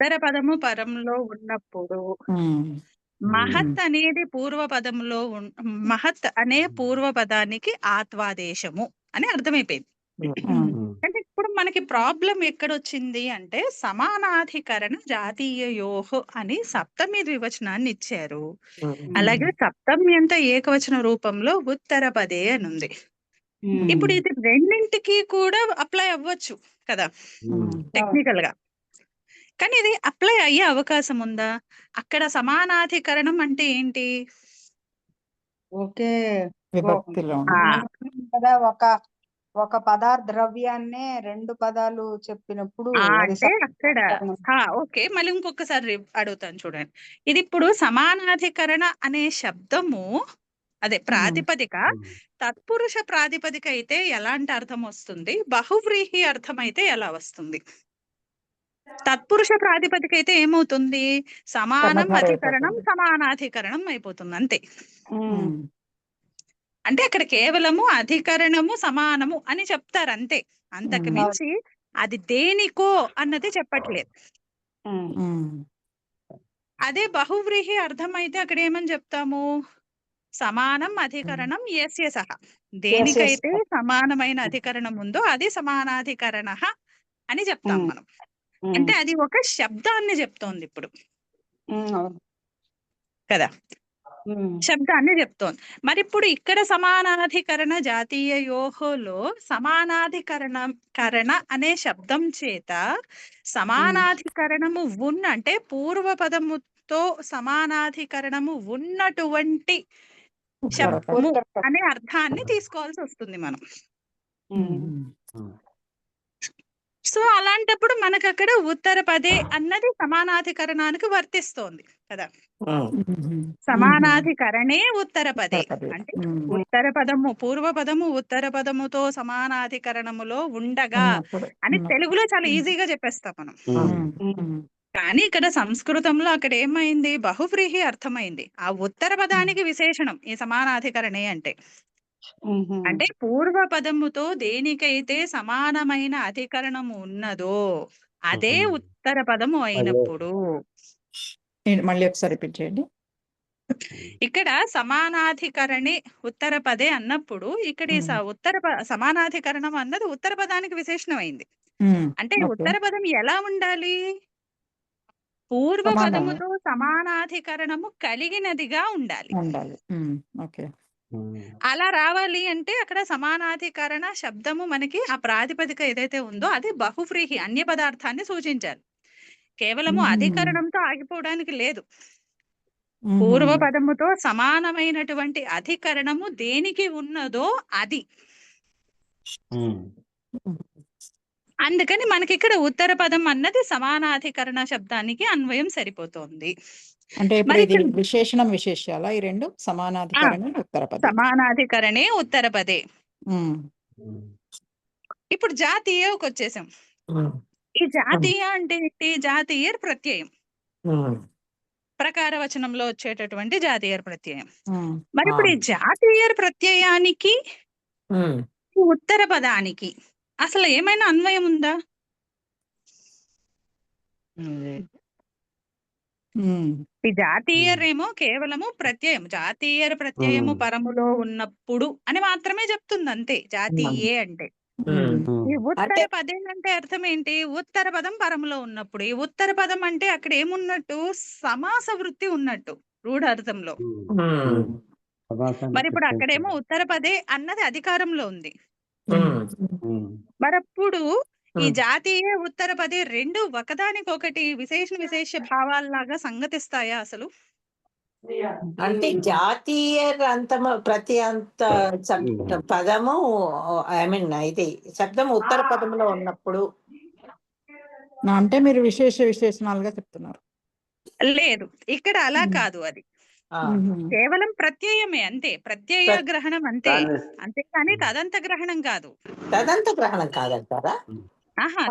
ఉత్తర పదము పరంలో ఉన్నప్పుడు మహత్ అనేది పూర్వపదంలో మహత్ అనే పూర్వపదానికి ఆత్వాదేశము అని అర్థమైపోయింది. అంటే ఇప్పుడు మనకి ప్రాబ్లం ఎక్కడొచ్చింది అంటే సమానాధికరణ జాతీయయోహో అని సప్తమి ద్వివచనాన్ని ఇచ్చారు. అలాగే సప్తమ్యంత ఏకవచన రూపంలో ఉత్తర పదే అని ఉంది. ఇప్పుడు ఇది రెండింటికి కూడా అప్లై అవ్వచ్చు కదా టెక్నికల్ గా, కానీ ఇది అప్లై అయ్యే అవకాశం ఉందా? అక్కడ సమానాధికరణం అంటే ఏంటి? ఓకే విభక్తిలో కదా, ఒక పదార్థ ద్రవ్యాన్నే రెండు పదాలు చెప్పినప్పుడు అది అంటే అక్కడ ఓకే, మళ్ళీ ఇంకొకసారి అడుగుతాను చూడండి. ఇది ఇప్పుడు సమానాధికరణ అనే శబ్దము అదే ప్రాతిపదిక తత్పురుష ప్రాతిపదిక అయితే ఎలాంటి అర్థం వస్తుంది, బహువ్రీహి అర్థం అయితే ఎలా వస్తుంది? తత్పురుష ప్రాతిపదిక అయితే ఏమవుతుంది, సమానం అధికరణం సమానాధికరణం అయిపోతుంది అంతే. అంటే అక్కడ కేవలము అధికరణము సమానము అని చెప్తారు అంతే, అంతకు మించి అది దేనికో అన్నది చెప్పట్లేదు. అదే బహువ్రీహి అర్థం అయితే అక్కడ ఏమని చెప్తాము, సమానం అధికరణం యస్య సహ, దేనికైతే సమానమైన అధికరణం ఉందో అది సమానాధికరణ అని చెప్తాం మనం. అంటే అది ఒక శబ్దాన్ని చెప్తోంది ఇప్పుడు కదా, శబ్దాన్ని చెప్తోంది. మరి ఇప్పుడు ఇక్కడ సమానాధికరణ జాతీయ యోహోలో సమానాధికరణ అనే శబ్దం చేత సమానాధికరణము అంటే పూర్వపదముతో సమానాధికరణము ఉన్నటువంటి శబ్దము అనే అర్థాన్ని తీసుకోవాల్సి వస్తుంది మనం. సో అలాంటప్పుడు మనకు అక్కడ ఉత్తర పదే అన్నది సమానాధికరణానికి వర్తిస్తోంది కదా. సమానాధికరణే ఉత్తర పదే అంటే ఉత్తర పదము పూర్వ పదము ఉత్తర పదముతో సమానాధికరణములో ఉండగా అని తెలుగులో చాలా ఈజీగా చెప్పేస్తాం మనం. కానీ ఇక్కడ సంస్కృతంలో అక్కడ ఏమైంది, బహువ్రీహి అర్థమైంది. ఆ ఉత్తర పదానికి విశేషణం ఈ సమానాధికరణే అంటే. అంటే పూర్వ పదముతో దేనికైతే సమానమైన అధికరణము ఉన్నదో అదే ఉత్తర పదము అయినప్పుడు. మళ్ళీ ఒకసారి రిపీట్ చేయండి. ఇక్కడ సమానాధికరణి ఉత్తర పదే అన్నప్పుడు ఇక్కడ సమానాధికరణం అన్నది ఉత్తర పదానికి విశేషణం అయింది. అంటే ఉత్తర పదం ఎలా ఉండాలి, పూర్వ పదముతో సమానాధికరణము కలిగినదిగా ఉండాలి. అలా రావాలి అంటే అక్కడ సమానాధికరణ శబ్దము మనకి ఆ ప్రాతిపదిక ఏదైతే ఉందో అది బహువ్రీహి అన్య పదార్థాన్ని సూచించాలి. కేవలము అధికరణంతో ఆగిపోవడానికి లేదు. పూర్వ పదముతో సమానమైనటువంటి అధికరణము దేనికి ఉన్నదో అది. అందుకని మనకి ఇక్కడ ఉత్తర పదం అన్నది సమానాధికరణ శబ్దానికి అన్వయం సరిపోతుంది. అంటే విశేషణం విశేషాల ఈ రెండు సమానాధికరణ ఉత్తర పదే, సమానాధికరణే ఉత్తర పదే. ఇప్పుడు జాతీయకు వచ్చేసాం. ఈ జాతీయ అంటే ఏంటి, జాతీయ ప్రత్యయం, ప్రకార వచనంలో వచ్చేటటువంటి జాతీయ ప్రత్యయం. మరి ఇప్పుడు ఈ జాతీయ ప్రత్యయానికి ఉత్తర పదానికి అసలు ఏమైనా అన్వయం ఉందా? ఈ జాతీయరేమో కేవలము ప్రత్యయం, జాతీయ ప్రత్యయము పరములో ఉన్నప్పుడు అని మాత్రమే చెప్తుంది అంతే జాతీయే అంటే. ఈ ఉత్తర పదం అంటే అర్థం ఏంటి, ఉత్తర పదం పరములో ఉన్నప్పుడు. ఈ ఉత్తర పదం అంటే అక్కడ ఏమున్నట్టు, సమాస వృత్తి ఉన్నట్టు రూఢ అర్థంలో. మరి ఇప్పుడు అక్కడేమో ఉత్తర పదే అన్నది అధికారంలో ఉంది. మరప్పుడు ఈ జాతీయ ఉత్తర పదే రెండు ఒకదానికొకటి విశేష భావాల్లాగా సంగతిస్తాయా అసలు? అంటే జాతీయ ప్రతి అంత పదము ఇది శబ్దం ఉత్తర పదములో ఉన్నప్పుడు అంటే మీరు విశేషణాలుగా చెప్తున్నారు. లేదు, ఇక్కడ అలా కాదు. అది కేవలం ప్రత్యయమే అంతే, ప్రత్యయ గ్రహణం అంతే, అంతేకాని తదంత గ్రహణం కాదు. తదంత గ్రహణం కాదంటారా?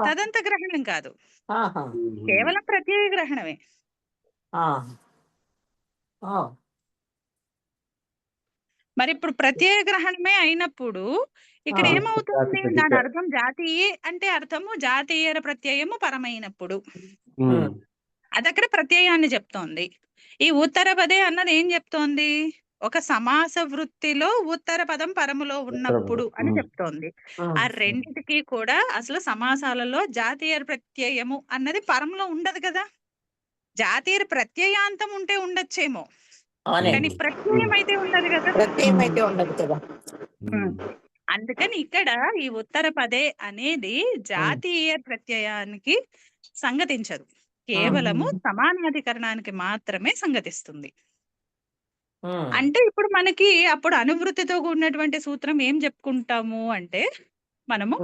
తదంత గ్రహణం కాదు, కేవలం ప్రత్యయ గ్రహణమే. మరి ఇప్పుడు ప్రత్యయ గ్రహణమే అయినప్పుడు ఇక్కడ ఏమవుతుంది, దాని అర్థం జాతీయ అంటే అర్థము జాతీయ ప్రత్యయము పరమైనప్పుడు. అది అక్కడ ప్రత్యయాన్ని చెప్తోంది. ఈ ఉత్తరపదే అన్నది ఏం చెప్తోంది? ఒక సమాస వృత్తిలో ఉత్తర పదం పరములో ఉన్నప్పుడు అని చెప్తోంది. ఆ రెండిటికి కూడా అసలు సమాసాలలో జాతీయ ప్రత్యయము అన్నది పరంలో ఉండదు కదా. జాతీయ ప్రత్యయాంతం ఉంటే ఉండొచ్చేమో, కానీ ప్రత్యయం అయితే ఉండదు కదా. ప్రత్యయం అయితే ఉండదు కదా. అందుకని ఇక్కడ ఈ ఉత్తర పదే అనేది జాతీయ ప్రత్యయానికి సంగతించదు, కేవలము సమానాధికరణానికి మాత్రమే సంగతిస్తుంది. అంటే ఇప్పుడు మనకి అప్పుడు అనువృత్తితో కూడినటువంటి సూత్రం ఏం చెప్పుకుంటాము అంటే, మనము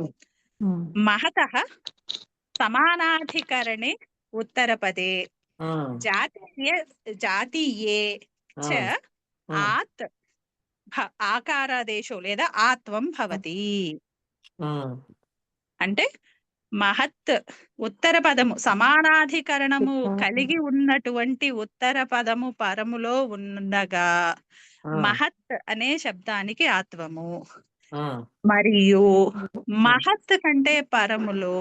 మహతః సమానాధికరణే ఉత్తరపదే జాతీయే చ ఆత్ ఆకారాదేశో లేదా ఆత్వం భవతి. అంటే మహత్ ఉత్తర పదము సమానాధికరణము కలిగి ఉన్నటువంటి ఉత్తర పదము పరములో ఉండగా మహత్ అనే శబ్దానికి ఆత్వము, మరియు మహత్ కంటే పరములో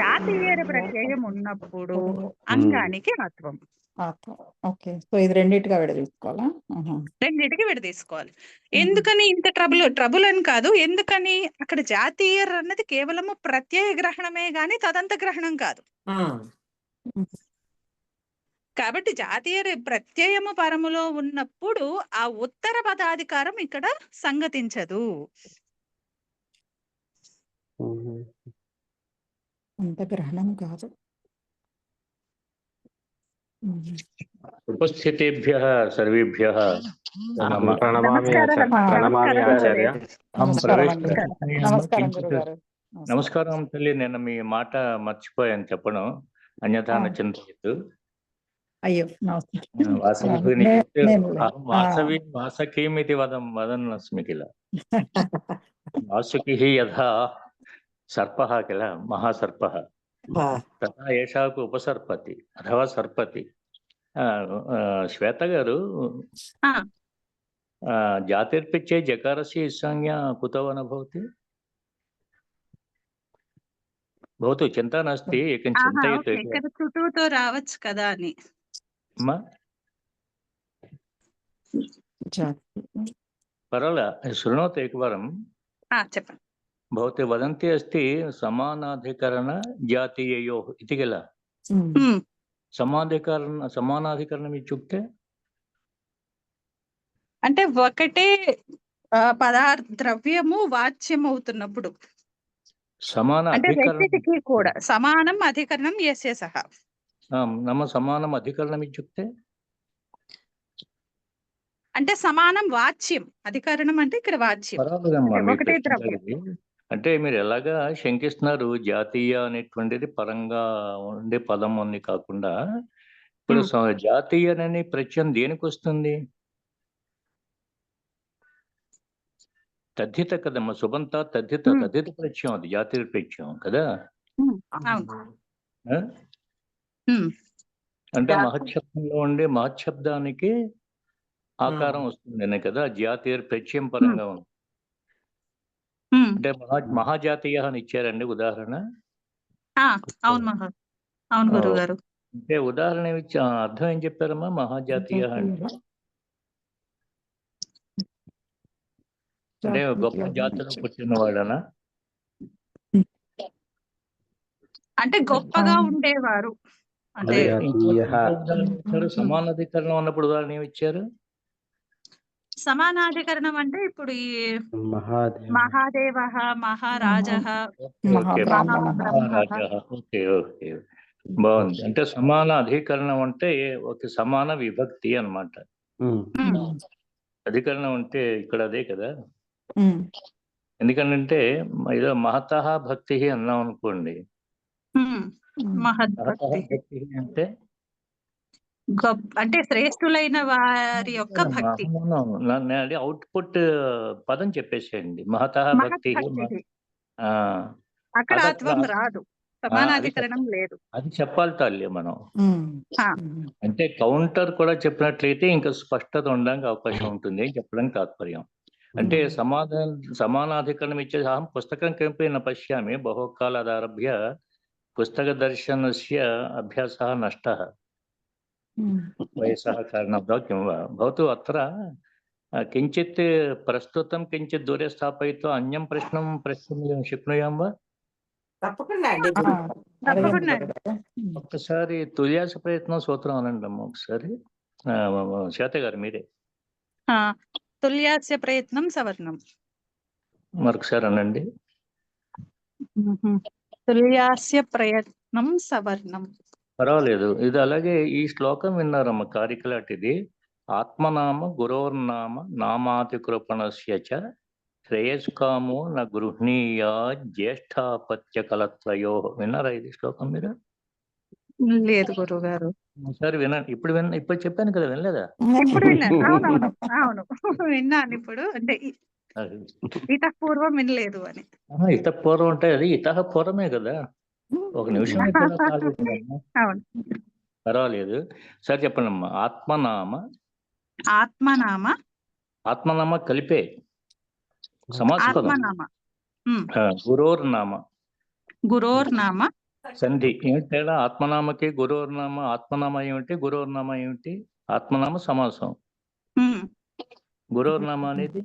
జాతీయ ప్రత్యయం ఉన్నప్పుడు అంగానికి ఆత్వం. ఓకే, సో ఇది రెండింటిగా విడదీసుకోవాలా? రెండింటికి విడదీసుకోవాలి. ఎందుకని ఇంత ట్రబుల్ అని కాదు, ఎందుకని అక్కడ జాతీయ అన్నది కేవలము ప్రత్యయ గ్రహణమే గాని తదంత గ్రహణం కాదు. కాబట్టి జాతీయ ప్రత్యయము పరములో ఉన్నప్పుడు ఆ ఉత్తర పదాధికారం ఇక్కడ సంగతించదు. అంత గ్రహణం కాదు. ఉపస్థితేభ్యః సర్వేభ్యః ప్రణమామి ఆచార్య. నమస్కారం తల్లి, నేను మీ మాట మర్చిపోయాను చెప్పడం, అన్యథా చింతయద్దు. అయ్యో, వాసకీమితి వదన్నస్మి కిల. వాసుకి యథా సర్పః కిల మహాసర్పః తథా ఏషాకు ఉపసర్పతి అథవా సర్పతి. శ్వేత గారు, జాతిర్పిచ్చే జకారస్య సంజ్ఞ కుతో న భవతి? భవతు చింతా నాస్తి, ఏకం చింతయతు. ఇక్కడ చుట్టూతో రావచ్చు కదా అని. పర్వాలే, శృణోతు ఏకవారం. చెప్పండి. భవతి వదంతి అస్తి సమానాధికరణ జాతీయయోః ఇతి కిల. సమానాధికరణం ఇత్యుక్తే అంటే ఒకటే ద్రవ్యము వాచ్యం అవుతున్నప్పుడు సమాన వ్యక్తికి కూడా సమానం అధికరణం యస్య సహ. నమ సమానం అధికరణం ఇత్యుక్తే అంటే సమానం వాచ్యం, అధికరణం అంటే ఇక్కడ వాచ్యం ఒకటే ద్రవ్యం. అంటే మీరు ఎలాగా శంకిస్తున్నారు, జాతీయ అనేటువంటిది పరంగా ఉండే పదం అని కాకుండా ఇప్పుడు జాతీయ అనే ప్రత్యయం దేనికి వస్తుంది? తద్ధిత కదమ్మా సుబంత, తద్ధిత ప్రత్యయం, అది జాతీయ ప్రత్యయం కదా. అంటే మహశబ్దంలో ఉండే మహశబ్దానికి ఆకారం వస్తుంది కదా, జాతీయ ప్రత్యయం పరంగా ఉంది. అంటే మహాజాతీయ అని ఇచ్చారండి ఉదాహరణ. అవును గురువు గారు. అంటే ఉదాహరణ ఇచ్చి అర్థం ఏం చెప్పారమ్మా? మహాజాతీయ అంటే గొప్ప జాతిలో పుట్టిన వాళ్ళనా? అంటే గొప్పగా ఉండేవారు. అంటే సమానాధికరణం అన్నప్పుడు ఉదాహరణ ఏమి ఇచ్చారు? సమానాధికరణం అంటే ఇప్పుడు ఈ మహాదేవ, మహారాజ. ఓకే ఓకే, బాగుంది. అంటే సమాన అధికరణం అంటే ఒక సమాన విభక్తి అన్నమాట. అధికరణం అంటే ఇక్కడ అదే కదా. ఎందుకంటే ఏదో మహతః భక్తి అన్నాం అనుకోండి, మహద్భక్తి అంటే అంటే శ్రేష్ఠులైన వారి యొక్క భక్తి. అవుట్పుట్ పదం చెప్పేసేయండి, మహతః భక్తి. అక్కడ ఆత్వం రాదు, సమానాధికరణం లేదు. అది చెప్పాలి తల్లి మనం. అంటే కౌంటర్ కూడా చెప్పినట్లయితే ఇంకా స్పష్టత ఉండడానికి అవకాశం ఉంటుంది అని చెప్పడానికి తాత్పర్యం. అంటే సమానాధికరణం ఇచ్చే అహం పుస్తకం కంపి న పశ్యామి బహుకాలాదారభ్య पुस्तकदर्शनस्य अभ्यासः नष्टः वयसः कारणात् किं वा भवतु अत्र किञ्चित् प्रस्तुतं किञ्चित् दूरे स्थापयित्वा अन्यं प्रश्नं प्रष्टुं शक्नुयां वा? తప్పకుండా అండి. తప్పకుండా ఒక్కసారి తుల్యాస ప్రయత్నం సూత్రం అనండి అమ్మ ఒకసారి. శ్వేత గారు మీరే తుల్యాస్య ప్రయత్నం సవర్ణం మరొకసారి అనండి. తుల్యాస్య ప్రయత్నం సవర్ణం. పర్వాలేదు, ఇది అలాగే ఈ శ్లోకం విన్నారమ్మ కారికలాటిది. ఆత్మనామ గురోర్నామ నామాతికృపణస్య చ శ్రేయస్కామో న గృహ్ణీయా జ్యేష్ఠాపత్య కలత్రయో. విన్నారా ఇది శ్లోకం మీరు? లేదు గురువు గారు. ఒకసారి వినండి. ఇప్పుడు చెప్పాను కదా, వినలేదా? ఇప్పుడు విన్నాను. అవును విన్నాను. ఇప్పుడు అంటే ఇతః పూర్వం వినలేదు అని. ఇతః పూర్వం అంటే అది ఇతః పూర్వమే కదా, ఒక నిమిషం అవును పర్వాలేదు. సరే చెప్పండి అమ్మా. ఆత్మనామ కలిపే సమాసపదం. గురోర్నామ సంధి ఏమిటి తేడా? ఆత్మనామకి గురోర్నామ. ఆత్మనామ ఏమిటి, గురోర్నామ ఏమిటి? ఆత్మనామ సమాసం, గురోర్నామ అనేది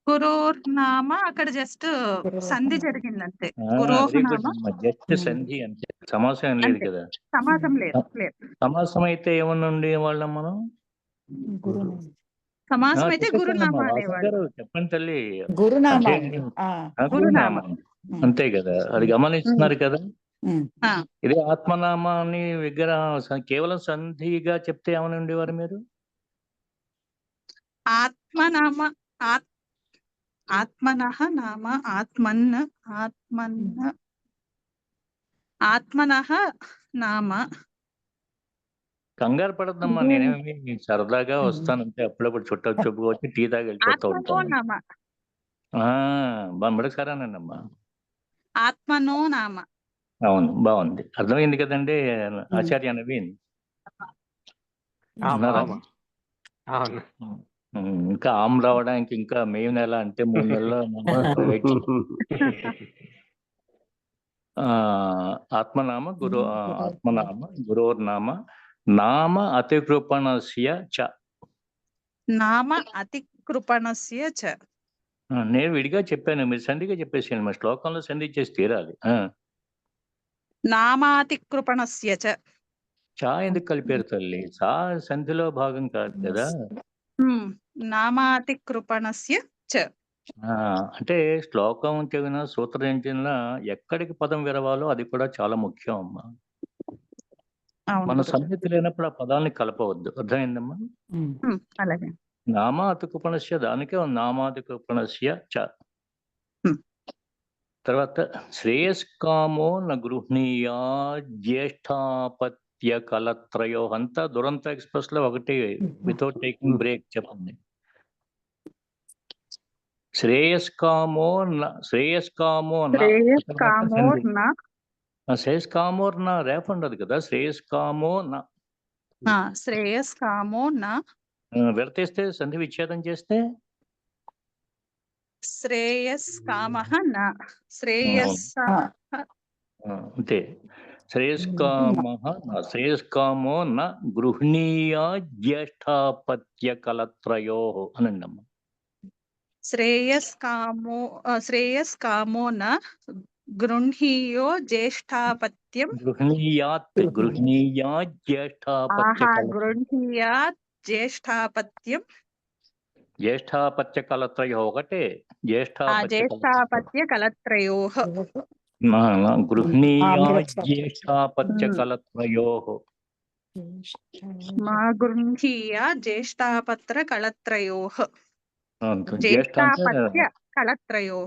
గురోర్నామ అక్కడ జస్ట్ సంధి జరిగిందంతే. జస్ట్ సంధి అంతే, సమాసం ఏం లేదు కదా. సమాసం లేదు. సమాసం అయితే ఏమన్నా ఉండే వాళ్ళం మనం? సమాసం అయితే గురునామ అనేవాళ్ళు. చెప్పండి తల్లి. గురునామ అంతే కదా, అది గమనిస్తున్నారు కదా. ఇదే ఆత్మనామాన్ని కేవలం సంధిగా చెప్తే ఏమని ఉండేవారు మీరు? ఆత్మనః నామ ఆత్మనః నామ. కంగారు పడద్దమ్మా, నేనేమి సరదాగా వస్తానంటే అప్పుడప్పుడు చెప్పుకోవచ్చు, టీ తాగి వెళ్ళిపోతూ ఉంటాను. మరొకసారానండి అమ్మా. ఆత్మనో నామ. అవును, బాగుంది, అర్థమైంది కదండి ఆచార్య నవీన్? ఇంకా ఆమ్ రావడానికి ఇంకా మే నెల అంటే 3 నెలలు ఆత్మనామ గురోర్నామ నామ అతికృపణస్య చ. నేను విడిగా చెప్పాను, మీరు సంధిగా చెప్పేసాను. మా శ్లోకంలో సంధి చేసి తీరాలి. నామాతికృపణస్య చ. చా ఎందుకు కలిపారు తల్లి? చా సంధిలో భాగం కాదు కదా. నామాతికృపణస్య చ అంటే శ్లోకం చదివినా సూత్రం చదివినా ఎక్కడికి పదం విరవాలో అది కూడా చాలా ముఖ్యం అమ్మా. మన సంహిత లేనప్పుడు ఆ పదాన్ని కలపవద్దు, అర్థమైందమ్మా? అలాగే. నామాతికృపణస్య దానికే నామాతికృపణస్య చ. తర్వాత శ్రేయస్కామో న గృహ్ణీయా జ్యేష్ఠాపత్య కలత్రయో. అంతా దురంత ఎక్స్ప్రెస్ లో ఒకటి వితౌట్ టేకింగ్ బ్రేక్ చెప్పండి. శ్రేయస్కామోర్న రేఫ్ ఉండదు కదా. శ్రేయస్కామో విడతీస్తే సంధి విచ్ఛేదం చేస్తే అంతే. శ్రేయస్కామో న గృహ్ణీయా జ్యేష్ఠాపత్య కలత్రయో అనండి అమ్మ. శ్రేయస్కామో న గృహ్ణీయో జ్యేష్ఠాపత్యం. గృహ్ణీయాత్ జ్యేష్ఠాపత్యం. జ్యేష్ఠాపత్య కలత్రయో ఒకటే. జ్యేష్ఠాపత్య కలత్రయో. గృహ్ణీయా జ్యేష్ఠాపత్య కలత్రయో. గృహ్ణీయా జ్యేష్ఠాపత్ర కలత్రయో.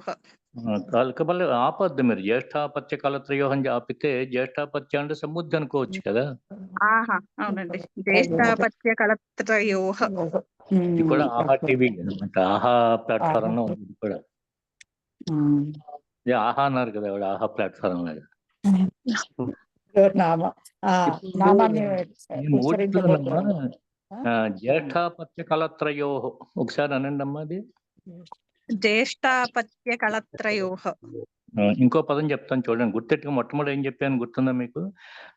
ఆపద్దు మీరు. జ్యేష్ఠాపత్య కలత్రయో అని ఆపితే జ్యేష్ఠాపత్య అంటే సముద్రం అనుకోవచ్చు కదా. అవునండి, జ్యేష్ఠాపత్య కలత్రయో. ఇది కూడా ఆహా టీవీ అనమాట, ఆహా ప్లాట్ఫారం లో ఉంది కూడా. ఆహా అన్నారు కదా, ఆహా ప్లాట్ఫారం లాగా. జ్యేష్ఠాపత్య కలత్రయో ఒకసారి అనండి అమ్మా. అది జ్యేష్ఠాపత్య కళత్రయోః. ఇంకో పదం చెప్తాను చూడండి, గుర్తెట్టుగా మొట్టమొదటి ఏం చెప్పాను గుర్తుందా మీకు? ఆ,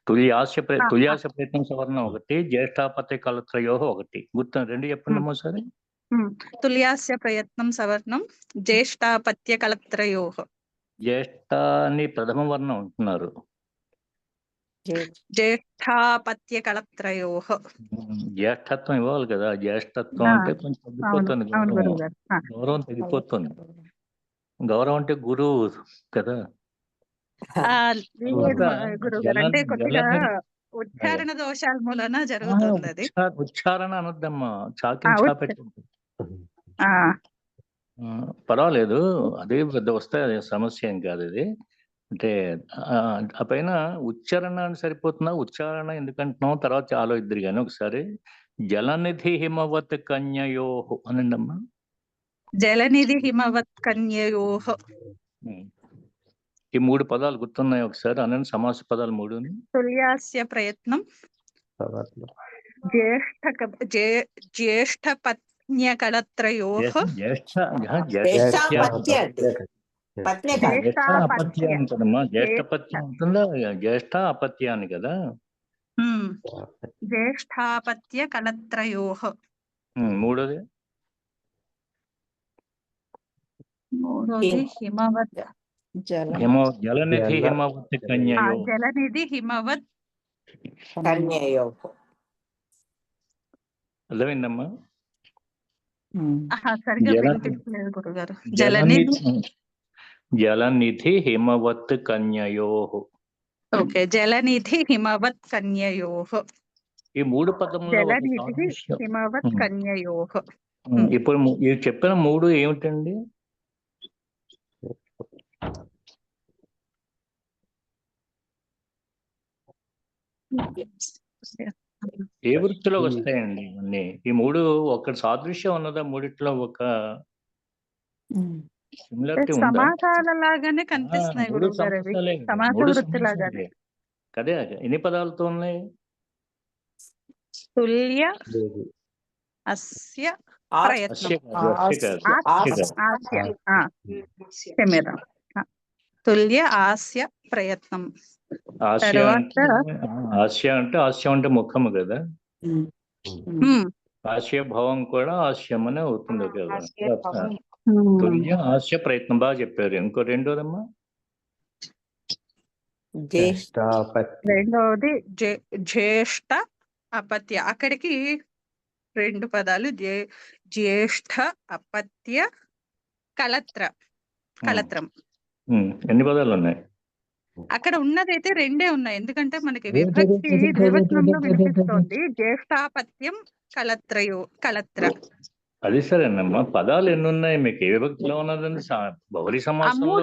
తుల్యాశ ప్రయత్నం సవర్ణం ఒకటి, జ్యేష్ఠాపత్య కళత్రయోః ఒకటి. గుర్తు రెండు చెప్పండి అమ్మా సరే. తుల్యాస్య ప్రయత్నం సవర్ణం జ్యేష్ఠాపత్య కళత్రయోః. జ్యేష్ఠ అని ప్రథమ వర్ణం అంటున్నారు. జ్యేష్ఠాపత్య కళత్రయోః. జ్యేష్ఠత్వం ఇవ్వాలి కదా, జ్యేష్ఠత్వం అంటే కొంచెం తగ్గిపోతుంది గౌరవం. గౌరవం తగ్గిపోతుంది. గౌరవం అంటే గురువు కదా. గురుగారు అంటే కొద్దిగా ఉచ్చారణ దోషాల మూలన జరుగుతుంది అది. ఉచ్చారణ అనొద్దమ్మా, చాకి చాపెట్టు. పర్వాలేదు, అదే పెద్ద వస్తే అదే సమస్య ఏం కాదు ఇది. అంటే ఆ పైన ఉచ్చారణ అని సరిపోతుందా, ఉచ్చారణ ఎందుకంటున్నాం తర్వాత ఆలోచిద్దరు కానీ ఒకసారి. జలనిధి హిమవత్ కన్యయోః అనండి అమ్మా. జలనిధి హిమవత్ కన్యయోః. ఈ మూడు పదాలు గుర్తున్నాయి ఒకసారి అనండి, సమాస పదాలు మూడుని. తుల్యాస్య ప్రయత్నం జ్యేష్ఠపత్న్య కళత్రయోః. అపత్య అంటదమ్మా, జ్యేష్ఠపత్యం ఉంటుందా, జ్యేష్ఠ అపత్యాన్ని కదా. జ్యేష్ఠాపత్య కళత్రయోః. మూడోది హిమవత్ జలనిధి హిమవత్ కన్యయోః. జలనిధి హిమవత్ కన్యయోః. అర్థమైందమ్మా? సరిగ్గా వినిపించలేదు గురుగారు. జలనిధి హిమవత్ కన్యయోః. ఓకే, జలనిధి హిమవత్ కన్యయోః. ఈ మూడు పదములు జలనిధి హిమవత్ కన్యయోః. ఇప్పుడు ఇవి చెప్పిన మూడు ఏమిటండి? ఏ వృత్తిలో వస్తాయండి ఇవన్నీ? ఈ మూడు ఒక సాదృశ్యం ఉన్నదా మూడిట్లో? ఒక సిమిలారిటీ ఉందా? సమాసాల లాగానే కనిపిస్తున్నాయి గురుగారు అవి. సమాస వృత్తి లాగానే కదే. ఎన్ని పదాలతో ఉన్నాయి? తుల్య అస్య ప్రయత్నం. తుల్య ఆస్య ప్రయత్నం. హాస్య అంటే హాస్యం అంటే ముఖము కదా. హాస్య భావం కూడా హాస్యం అనే అవుతుంది కదా. తుల్య హాస్య ప్రయత్నం బాగా చెప్పారు. ఇంకో రెండోదమ్మా రెండవది జ్యేష్ఠ అపత్య. అక్కడికి రెండు పదాలు, జ్యేష్ఠ అపత్య కళత్రం. ఎన్ని పదాలు ఉన్నాయి? అక్కడ ఉన్నదైతే రెండే ఉన్నాయి, ఎందుకంటే మనకి విభక్తి ద్వివచనంలో వినిపిస్తోంది. జ్యేష్ఠాపత్యం కళత్ర. అది సరేనమ్మా, పదాలు ఎన్ని ఉన్నాయి మీకు? ఏ విభక్తిలో ఉన్నదని బహుళీ సమాసంలో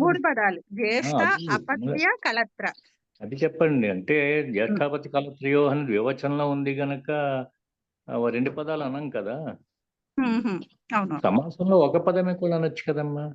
మూడు పదాలు జ్యేష్ఠ అపత్య కళత్ర. అది చెప్పండి. అంటే జ్యేష్ఠాపతి కళత్రయో అని ద్వివచనంలో ఉంది గనక రెండు పదాలు అనం కదా. అవును, సమాసంలో ఒక పదమే కూడా అనొచ్చు కదమ్మా.